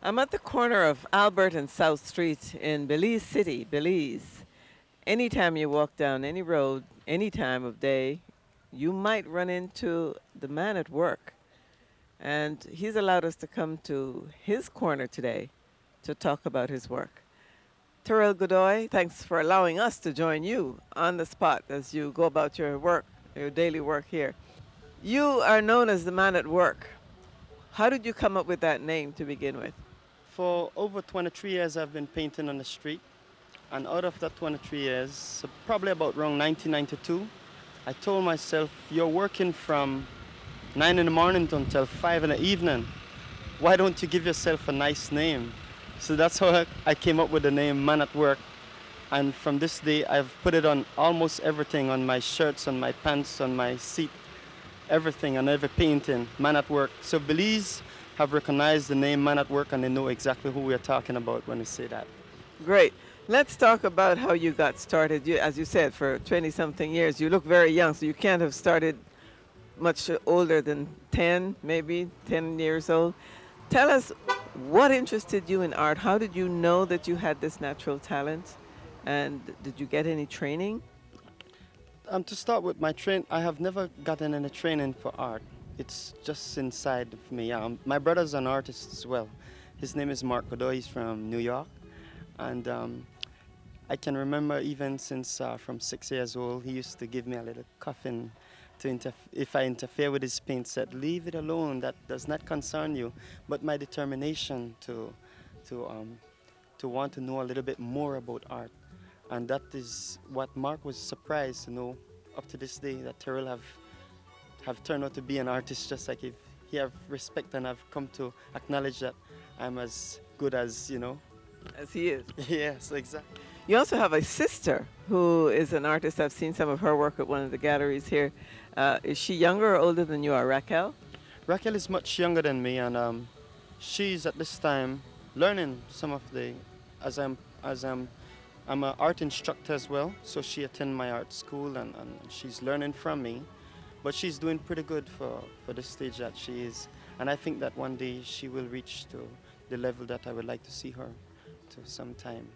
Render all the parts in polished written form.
I'm at the corner of Albert and South Street in Belize City, Belize. Anytime you walk down any road, any time of day, you might run into the man at work. And he's allowed us to come to his corner today to talk about his work. Terryl Godoy, thanks for allowing us to join you on the spot as you go about your work, your daily work here. You are known as the man at work. How did you come up with that name to begin with? For over 23 years, I've been painting on the street. And out of that 23 years, so probably about around 1992, I told myself, you're working from 9 in the morning until 5 in the evening. Why don't you give yourself a nice name? So that's how I came up with the name Man at Work. And from this day, I've put it on almost everything, on my shirts, on my pants, on my seat, everything, on every painting, Man at Work. So Belize have recognized the name Man at Work, and they know exactly who we are talking about when we say that. Great. Let's talk about how you got started. You, as you said, for 20 something years, you look very young, so you can't have started much older than 10, maybe 10 years old. Tell us what interested you in art. How did you know that you had this natural talent? And did you get any training? To start with my train, I have never gotten any training for art. It's just inside of me. My brother's an artist as well. His name is Mark Godoy. He's from New York, and I can remember even since from 6 years old, he used to give me a little coffin to if I interfere with his paint set, leave it alone. That does not concern you. But my determination to um, to want to know a little bit more about art, and that is what Mark was surprised to know up to this day that Terrell have turned out to be an artist just like if he have respect and have come to acknowledge that I'm as good as As he is. yes, exactly. You also have a sister who is an artist. I've seen some of her work at one of the galleries here. Is she younger or older than you are, Raquel? Raquel is much younger than me, and she's at this time learning some of the as I'm an art instructor as well, so she attend my art school and she's learning from me. But she's doing pretty good for the stage that she is, and I think that one day she will reach to the level that I would like to see her to sometime.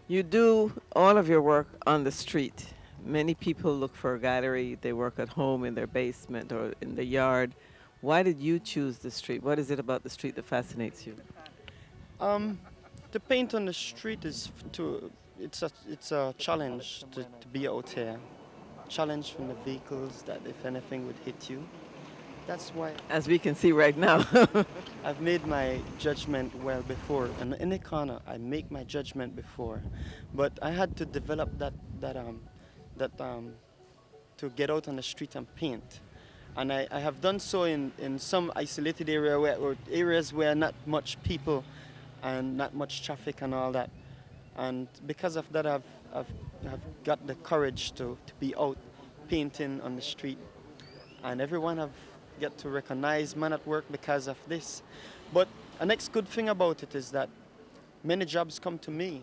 You do all of your work on the street. Many people look for a gallery, they work at home in their basement or in the yard. Why did you choose the street? What is it about the street that fascinates you? Um, the paint on the street is to it's a challenge to be out here. Challenge from the vehicles that if anything would hit you. That's why As we can see right now. I've made my judgment well before. And in the corner, I make my judgment before, but I had to develop that to get out on the street and paint. And I have done so in some isolated area where or areas where not much people and not much traffic and all that. And because of that, I've got the courage to be out painting on the street, and everyone have get to recognize Man at Work because of this. But a next good thing about it is that many jobs come to me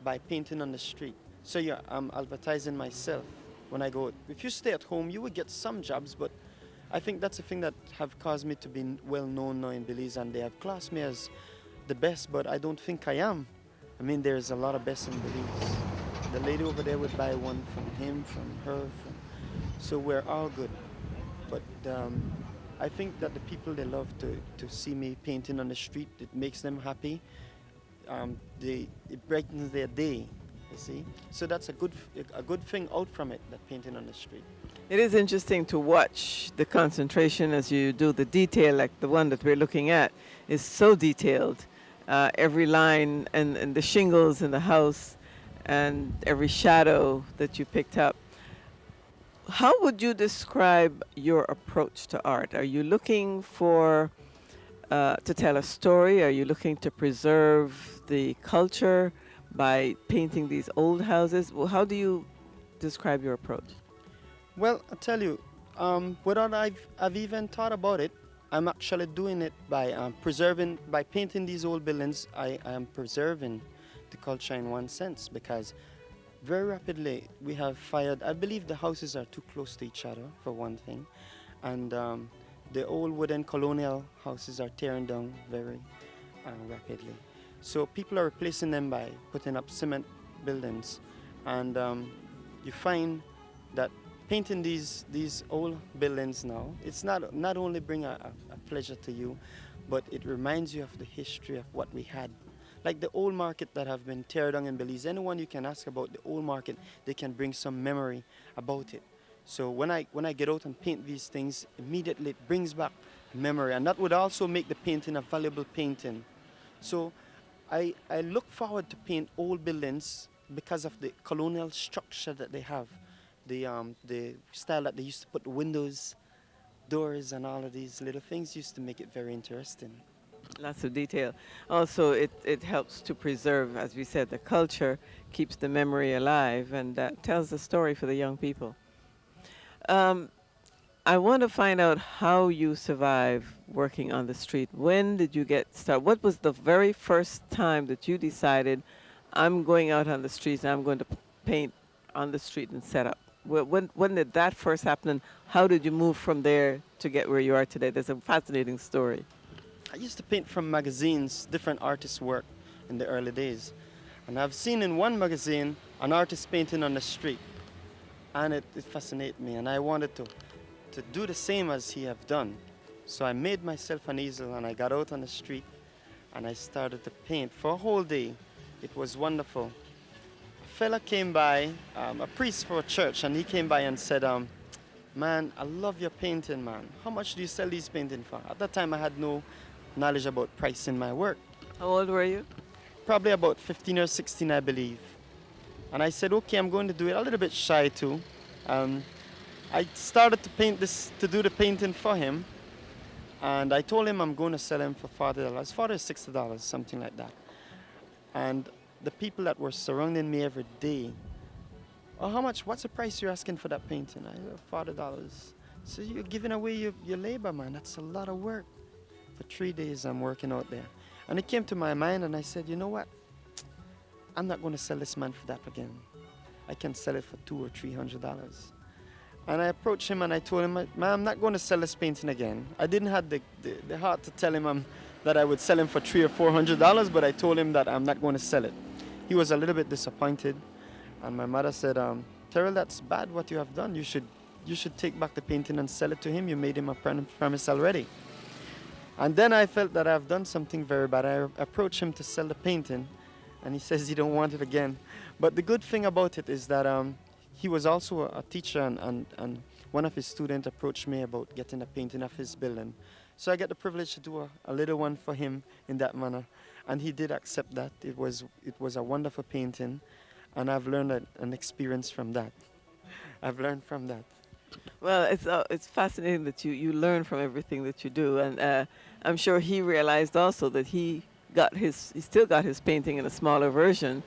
by painting on the street. So yeah, I'm advertising myself when I go. If you stay at home, you will get some jobs, but I think that's the thing that have caused me to be well known now in Belize, and they have classed me as the best, but I don't think I am. I mean, there's a lot of best in Belize. The lady over there would buy one from him, from her, so we're all good. But I think that the people they love to see me painting on the street. It makes them happy. It brightens their day. You see, so that's a good thing out from it. That painting on the street. It is interesting to watch the concentration as you do the detail, like the one that we're looking at, is so detailed. Every line and the shingles in the house and every shadow that you picked up. How would you describe your approach to art? Are you looking for to tell a story? Are you looking to preserve the culture by painting these old houses? Well, how do you describe your approach? Well, I tell you, without I've even thought about it, I'm actually doing it by preserving, by painting these old buildings. I am preserving the culture in one sense because very rapidly we have fired. I believe the houses are too close to each other for one thing, and the old wooden colonial houses are tearing down very rapidly. So people are replacing them by putting up cement buildings, and you find that painting these old buildings now, it's not only bring a pleasure to you, but it reminds you of the history of what we had. Like the old market that have been teared down in Belize. Anyone you can ask about the old market, they can bring some memory about it. So when I get out and paint these things, immediately it brings back memory, and that would also make the painting a valuable painting. So I look forward to paint old buildings because of the colonial structure that they have, the style that they used to put windows, doors, and all of these little things used to make it very interesting. Lots of detail. Also, it helps to preserve, as we said, the culture, keeps the memory alive, and tells the story for the young people. Um, I want to find out how you survive working on the street. When did you get started? What was the very first time that you decided, I'm going out on the streets and I'm going to paint on the street and set up? When did that first happen, and how did you move from there to get where you are today? There's a fascinating story. I used to paint from magazines, different artists' work in the early days. And I've seen in one magazine an artist painting on the street. And it fascinated me. And I wanted to do the same as he have done. So I made myself an easel and I got out on the street and I started to paint for a whole day. It was wonderful. A fella came by, a priest for a church, and he came by and said, man, I love your painting, man. How much do you sell these paintings for? At that time, I had no knowledge about pricing my work. How old were you? Probably about 15 or 16, I believe. And I said, okay, I'm going to do it a little bit shy too. Um, I started to paint this, to do the painting for him. And I told him I'm going to sell him for $40, $40 or $60, something like that. And the people that were surrounding me every day, oh, how much, what's the price you're asking for that painting? I said, $40. So you're giving away your labor, man. That's a lot of work. For 3 days I'm working out there. And it came to my mind and I said, you know what? I'm not going to sell this man for that again. I can sell it for $200 or $300. And I approached him and I told him, man, I'm not going to sell this painting again. I didn't have the heart to tell him that I would sell him for $300 or $400, but I told him that I'm not going to sell it. He was a little bit disappointed. And my mother said, Terryl, that's bad what you have done. You should take back the painting and sell it to him. You made him a promise already. And then I felt that I've done something very bad. I approached him to sell the painting, and he says he don't want it again. But the good thing about it is that he was also a teacher, and one of his students approached me about getting a painting of his building. So I get the privilege to do a little one for him in that manner. And he did accept that. It was a wonderful painting, and I've learned an experience from that. I've learned from that. Well, it's fascinating that you learn from everything that you do, and I'm sure he realized also that he still got his painting in a smaller version.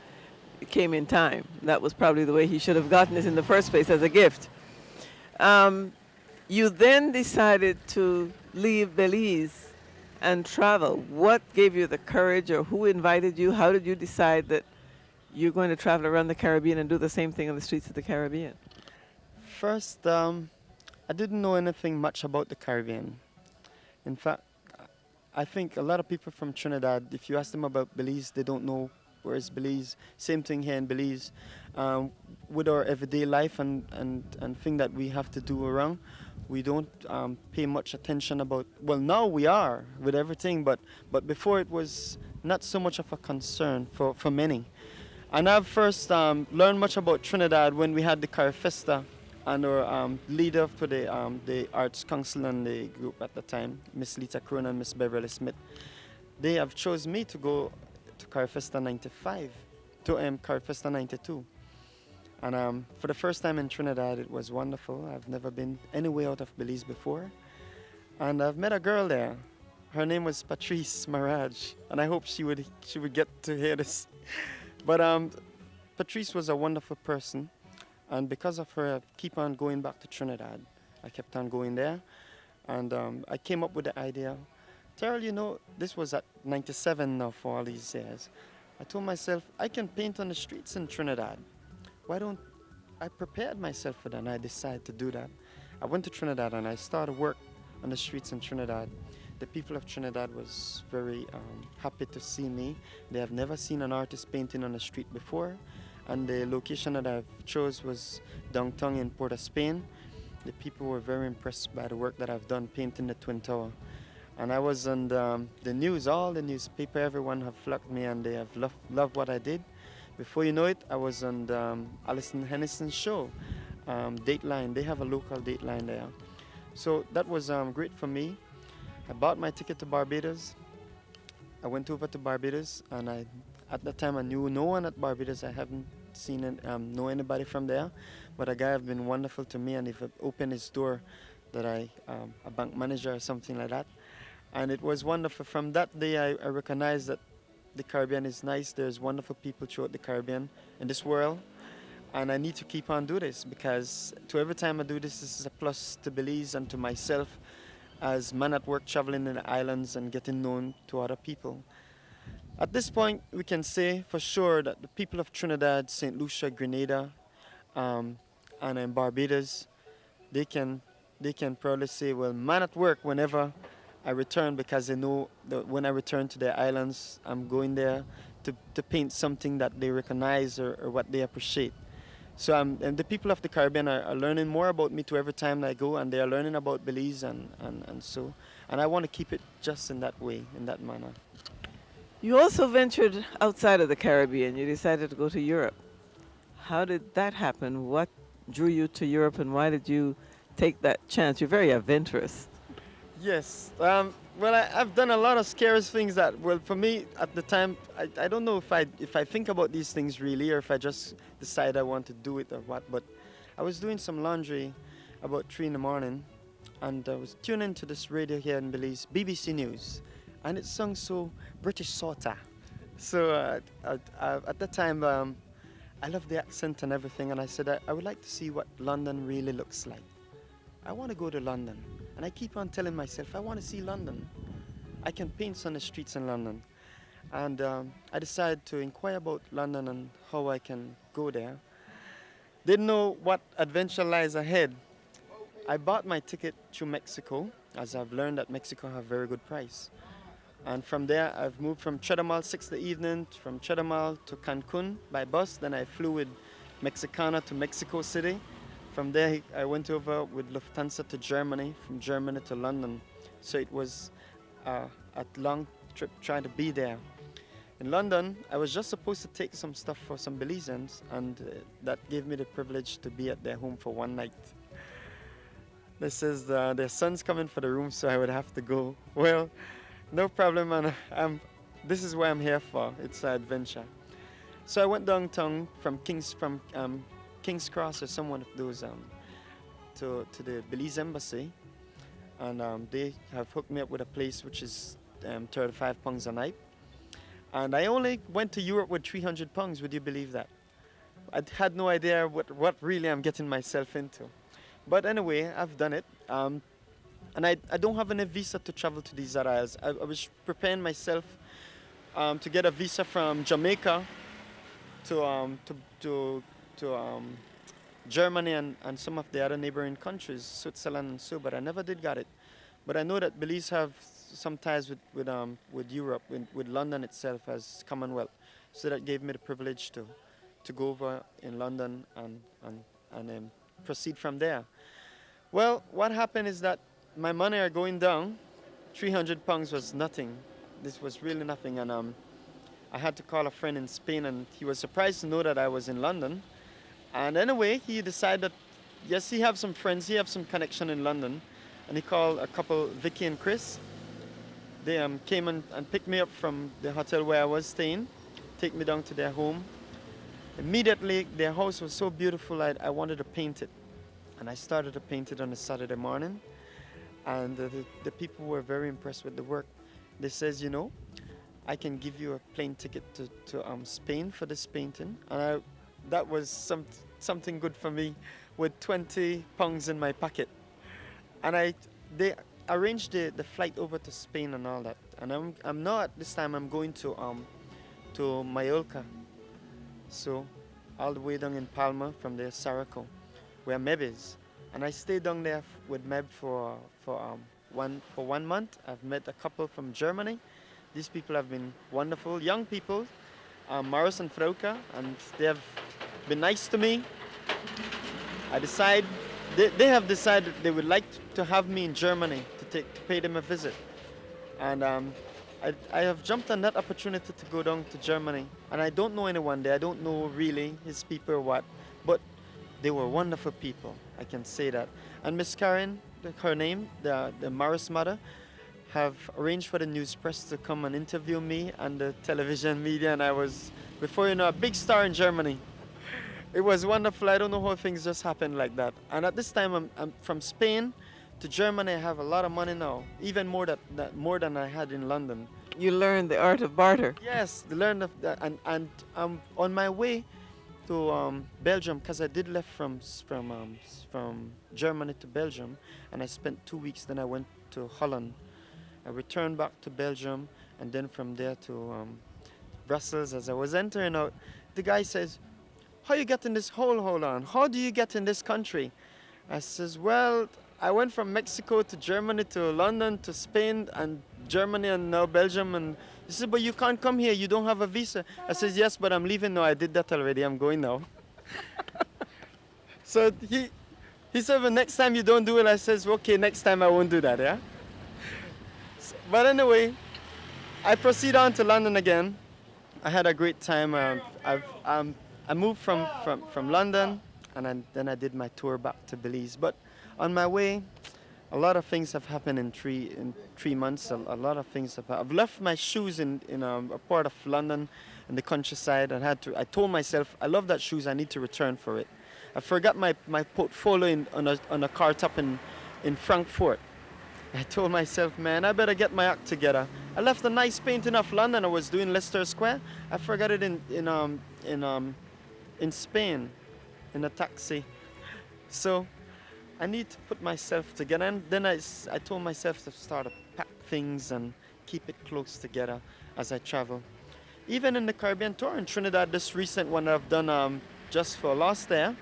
It came in time. That was probably the way he should have gotten it in the first place, as a gift. You then decided to leave Belize and travel. What gave you the courage, or who invited you? How did you decide that you're going to travel around the Caribbean and do the same thing on the streets of the Caribbean? First, I didn't know anything much about the Caribbean. In fact, I think a lot of people from Trinidad, if you ask them about Belize, they don't know where is Belize. Same thing here in Belize. With our everyday life and thing that we have to do around, we don't pay much attention about, well, now we are with everything, but before it was not so much of a concern for many. And I've first learned much about Trinidad when we had the Carifesta, and our leader for the Arts Council and the group at the time, Miss Lita Crone and Miss Beverly Smith. They have chose me to go to Carifesta 95, to Carifesta 92. And for the first time in Trinidad, it was wonderful. I've never been anywhere out of Belize before. And I've met a girl there. Her name was Patrice Maraj, and I hope she would get to hear this. But Patrice was a wonderful person. And because of her, I keep on going back to Trinidad. I kept on going there. And I came up with the idea, Terryl, you know, this was at 97 now for all these years. I told myself, I can paint on the streets in Trinidad. Why don't I prepared myself for that, and I decided to do that. I went to Trinidad and I started work on the streets in Trinidad. The people of Trinidad was very happy to see me. They have never seen an artist painting on the street before, and the location that I've chose was downtown in Port of Spain. The people were very impressed by the work that I've done painting the Twin Tower. And I was on the news, all the newspaper, everyone have flocked me and they have loved what I did. Before you know it, I was on Alison Hennison's show, Dateline. They have a local Dateline there. So that was great for me. I bought my ticket to Barbados. I went over to Barbados, and at that time I knew no one at Barbados. I haven't seen know anybody from there, but a guy have been wonderful to me, and if opened his door, that a bank manager or something like that, and it was wonderful. From that day, I recognized that the Caribbean is nice. There's wonderful people throughout the Caribbean in this world, and I need to keep on doing this because to every time I do this, this is a plus to Belize and to myself as man at work traveling in the islands and getting known to other people. At this point, we can say for sure that the people of Trinidad, St. Lucia, Grenada, um, and in Barbados, they can they can proudly say, well, man at work whenever I return because they know that when I return to their islands, I'm going there to paint something that they recognize or what they appreciate. So and the people of the Caribbean are learning more about me to every time I go, and they are learning about Belize and so. And I want to keep it just in that way, in that manner. You also ventured outside of the Caribbean. You decided to go to Europe. How did that happen? What drew you to Europe and why did you take that chance? You're very adventurous. Yes. Well, I've done a lot of scary things that, well, for me at the time, I don't know if I think about these things really or if I just decide I want to do it or what. But I was doing some laundry about 3 in the morning, and I was tuning to this radio here in Belize, BBC News, and it sung so British sorta. So at that time, I loved the accent and everything, and I said I would like to see what London really looks like. I want to go to London. And I keep on telling myself, I want to see London. I can paint on the streets in London. And I decided to inquire about London and how I can go there. Didn't know what adventure lies ahead. I bought my ticket to Mexico, as I've learned that Mexico have very good price. And from there, I've moved from Chetumal, 6 the evening, from Chetumal to Cancun by bus. Then I flew with Mexicana to Mexico City. From there, I went over with Lufthansa to Germany, from Germany to London. So it was a long trip trying to be there. In London, I was just supposed to take some stuff for some Belizeans, and that gave me the privilege to be at their home for one night. They says their son's coming for the room, so I would have to go. Well, no problem, and this is what I'm here for. It's an adventure. So I went downtown from King's Cross or some one of those to the Belize Embassy, and they have hooked me up with a place which is £35 a night. And I only went to Europe with £300. Would you believe that? I had no idea what really I'm getting myself into. But anyway, I've done it. And I don't have any visa to travel to these other isles. I was preparing myself to get a visa from Jamaica to Germany and some of the other neighboring countries, Switzerland and so, but I never did get it. But I know that Belize have some ties with Europe, with London itself as Commonwealth. So that gave me the privilege to go over in London and proceed from there. Well, what happened is that my money are going down. £300 was nothing. This was really nothing, and I had to call a friend in Spain, and he was surprised to know that I was in London. And anyway, he decided that, yes, he have some friends, he have some connection in London. And he called a couple, Vicky and Chris. They came and picked me up from the hotel where I was staying, take me down to their home. Immediately, their house was so beautiful, I wanted to paint it. And I started to paint it on a Saturday morning. And the people were very impressed with the work. They says, you know, I can give you a plane ticket to Spain for this painting. And that was something good for me with £20 in my pocket. And they arranged the flight over to Spain and all that. And I'm now at this time I'm going to Mallorca. So all the way down in Palma, from there Saraco, where Meb is. And I stayed down there with Meb for for 1 month. I've met a couple from Germany. These people have been wonderful, young people, Maris and Frauke, and they have been nice to me. I decide they have decided they would like to have me in Germany to pay them a visit, and I have jumped on that opportunity to go down to Germany, and I don't know anyone there. I don't know really his people or what, but they were wonderful people. I can say that. And Miss Karen, her name, the Morris mother, have arranged for the news press to come and interview me and the television media, and I was, before you know, a big star in Germany. It was wonderful. I don't know how things just happened like that. And at this time, I'm from Spain to Germany. I have a lot of money now, even more than I had in London. You learned the art of barter. Yes, the learn of that, and I'm on my way to Belgium, because I did left from Germany to Belgium, and I spent 2 weeks. Then I went to Holland. I returned back to Belgium, and then from there to Brussels. As I was entering out, the guy says, "How you get in this hole? Hold on. How do you get in this country?" I says, "Well, I went from Mexico to Germany to London to Spain and Germany and now Belgium." And he said, "But you can't come here. You don't have a visa." I says, "Yes, but I'm leaving now. I did that already. I'm going now." So he said, "Well, next time you don't do it." I says, "Okay, next time I won't do that." Yeah. But anyway, I proceed on to London again. I had a great time. I moved from London, and then I did my tour back to Belize. But on my way, a lot of things have happened in 3 months. A lot of things have. I've left my shoes in a part of London, in the countryside, and I told myself, I love that shoes. I need to return for it. I forgot my portfolio on a car top in Frankfurt. I told myself, man, I better get my act together. I left a nice painting of London. I was doing Leicester Square. I forgot it in Spain, in a taxi. So I need to put myself together. And then I told myself to start to pack things and keep it close together as I travel. Even in the Caribbean tour in Trinidad, this recent one I've done just for last year,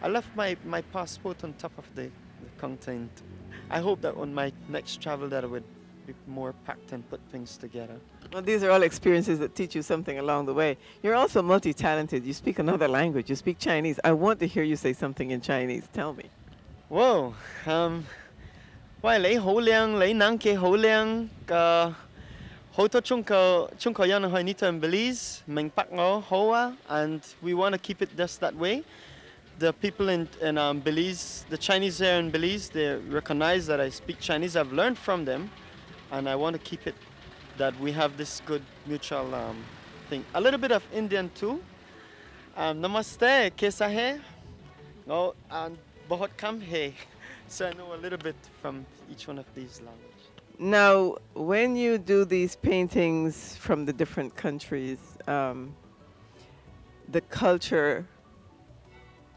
I left my passport on top of the content. I hope that on my next travel that I would be more packed and put things together. Well, these are all experiences that teach you something along the way. You're also multi-talented. You speak another language. You speak Chinese. I want to hear you say something in Chinese. Tell me. Whoa, 喂你好靚，你能嘅好靚嘅，好多中國人去呢度 in Belize 明白我好啊 and we want to keep it just that way. The people in Belize, the Chinese here in Belize, they recognize that I speak Chinese. I've learned from them, and I want to keep it that we have this good mutual thing. A little bit of Indian too. Namaste, kaisa hai? No, and bahut kam hai. So I know a little bit from each one of these languages. Now, when you do these paintings from the different countries, the culture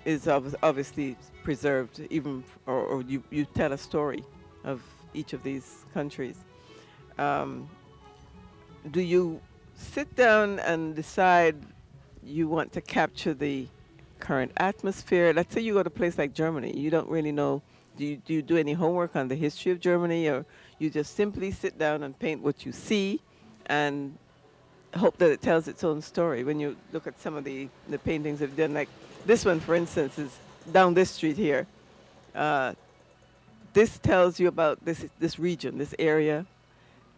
is obviously preserved, even or you tell a story of each of these countries. Do you sit down and decide you want to capture the current atmosphere? Let's say you go to a place like Germany. You don't really know. Do you do any homework on the history of Germany, or you just simply sit down and paint what you see and hope that it tells its own story? When you look at some of the paintings that have done, like this one, for instance, is down this street here. This tells you about this region, this area.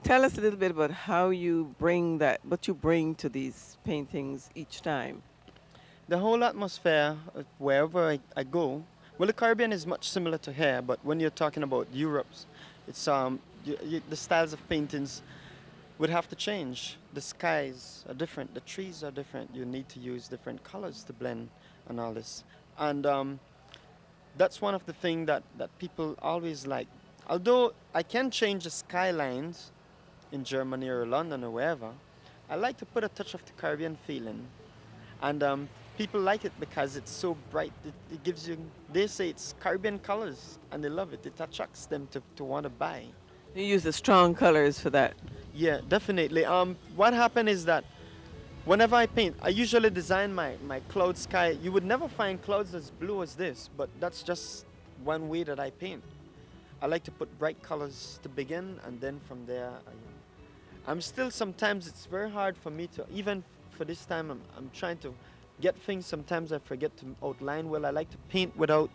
Tell us a little bit about how you bring that, what you bring to these paintings each time. The whole atmosphere, wherever I go, well, the Caribbean is much similar to here, but when you're talking about Europe's, it's the styles of paintings would have to change. The skies are different, the trees are different. You need to use different colors to blend and all this. And that's one of the things that people always like. Although I can change the skylines in Germany or London or wherever, I like to put a touch of the Caribbean feeling. And people like it because it's so bright. It gives you, they say it's Caribbean colors and they love it. It attracts them to want to buy. You use the strong colors for that. Yeah, definitely. What happened is that whenever I paint, I usually design my cloud sky. You would never find clouds as blue as this, but that's just one way that I paint. I like to put bright colors to begin, and then from there, I'm still sometimes it's very hard for me to even for this time. I'm trying to get things. Sometimes I forget to outline well. I like to paint without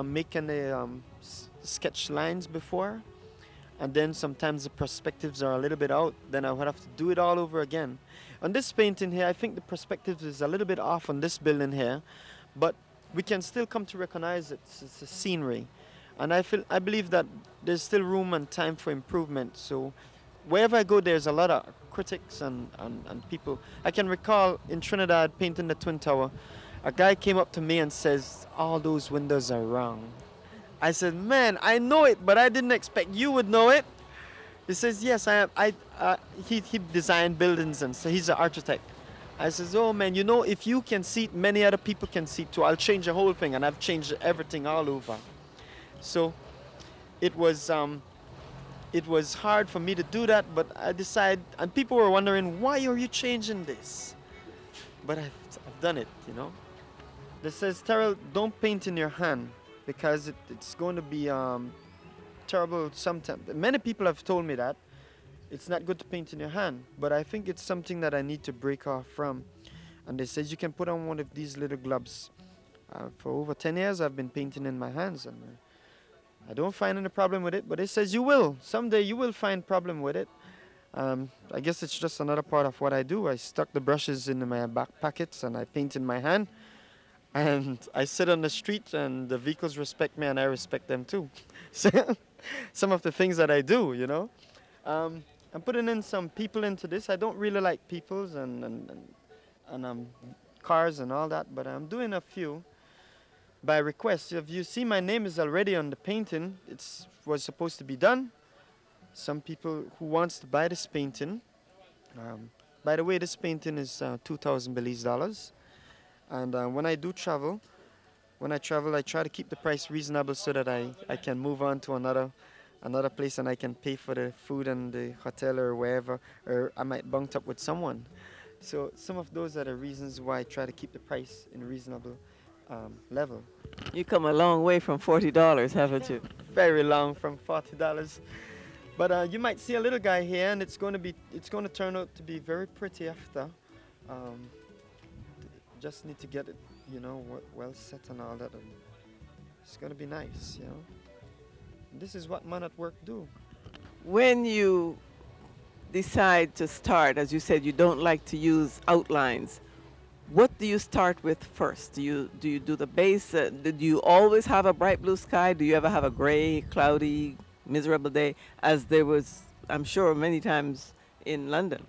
making the sketch lines before, and then sometimes the perspectives are a little bit out. Then I would have to do it all over again. On this painting here, I think the perspective is a little bit off on this building here, but we can still come to recognize it's a scenery, and I believe that there's still room and time for improvement. So wherever I go, there's a lot of critics and people. I can recall in Trinidad painting the Twin Tower, a guy came up to me and says, all those windows are wrong. I said, man, I know it, but I didn't expect you would know it. He says, yes, I am. He designed buildings, and so he's an architect. I says, oh man, you know, if you can see it, many other people can see it too. I'll change the whole thing, and I've changed everything all over. So it was hard for me to do that, but I decided, and people were wondering, why are you changing this? But I've done it, you know. This says, Terrell, don't paint in your hand, because it's going to be terrible sometimes. Many people have told me that. It's not good to paint in your hand, but I think it's something that I need to break off from. And they says you can put on one of these little gloves. For over 10 years I've been painting in my hands, and I don't find any problem with it, but it says you will. Someday you will find problem with it. I guess it's just another part of what I do. I stuck the brushes in my back pockets and I paint in my hand. And I sit on the street and the vehicles respect me and I respect them too. So some of the things that I do, you know. I'm putting in some people into this. I don't really like peoples and cars and all that, but I'm doing a few by request. If you see, my name is already on the painting. It was supposed to be done. Some people who wants to buy this painting. By the way, this painting is 2,000 Belize dollars. And when I travel, I try to keep the price reasonable so that I can move on to another place and I can pay for the food and the hotel or wherever, or I might bunk up with someone. So some of those are the reasons why I try to keep the price in a reasonable level. You come a long way from $40, haven't you? Very long from $40. But you might see a little guy here, and it's going to turn out to be very pretty after. Just need to get it, you know, well set and all that. And it's going to be nice, you know. This is what men at work do. When you decide to start, as you said, you don't like to use outlines. What do you start with first? Do you do the base? Did you always have a bright blue sky? Do you ever have a gray, cloudy, miserable day, as there was, I'm sure, many times in London?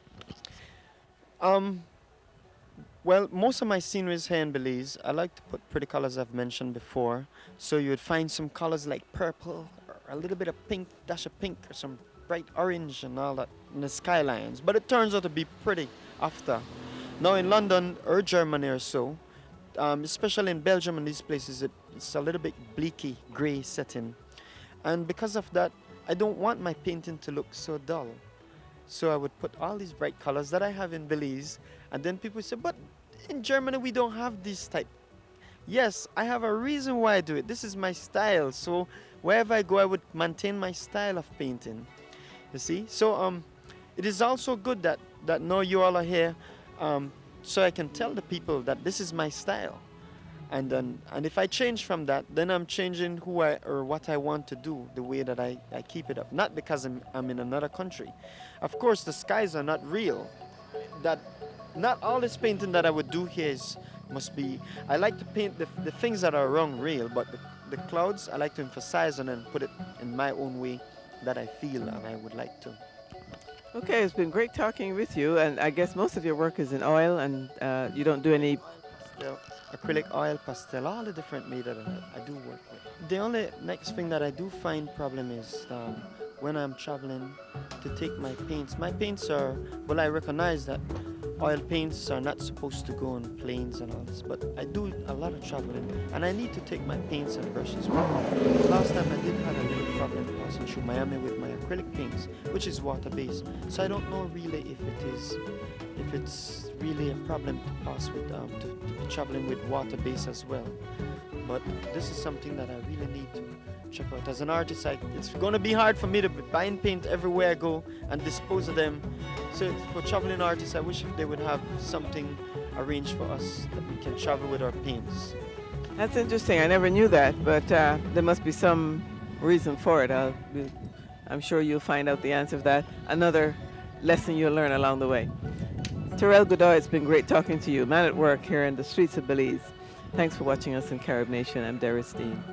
Well, most of my sceneries here in Belize, I like to put pretty colors I've mentioned before. So you would find some colors like purple, or a little bit of pink, dash of pink, or some bright orange and all that in the skylines. But it turns out to be pretty after. Now in London or Germany or so, especially in Belgium and these places, it's a little bit bleaky, grey setting. And because of that, I don't want my painting to look so dull. So I would put all these bright colors that I have in Belize, and then people say, but in Germany we don't have this type. Yes, I have a reason why I do it. This is my style. So wherever I go, I would maintain my style of painting. You see? So it is also good that now you all are here, so I can tell the people that this is my style. And if I change from that, then I'm changing who I or what I want to do, the way that I keep it up. Not because I'm in another country. Of course, the skies are not real. That not all this painting that I would do here must be. I like to paint the things that are wrong real, but the clouds I like to emphasize and then put it in my own way that I feel and I would like to. Okay, it's been great talking with you, and I guess most of your work is in oil, and you don't do any Acrylic oil, pastel, all the different media that I do work with. The only next thing that I do find problem is when I'm traveling to take my paints. My paints are, well, I recognize that oil paints are not supposed to go on planes and all this, but I do a lot of traveling and I need to take my paints and brushes with me. Last time I did have a little problem passing through Miami with my acrylic paints, which is water-based. So I don't know really if it's really a problem to pass with to be traveling with water base as well. But this is something that I really need to check out. As an artist, it's going to be hard for me to be buying paint everywhere I go and dispose of them. So for traveling artists, I wish they would have something arranged for us that we can travel with our paints. That's interesting. I never knew that, but there must be some reason for it. I'm sure you'll find out the answer of that. Another lesson you'll learn along the way. Terryl Godoy, it's been great talking to you. Man at work here in the streets of Belize. Thanks for watching us in Carib Nation. I'm Doris Dean.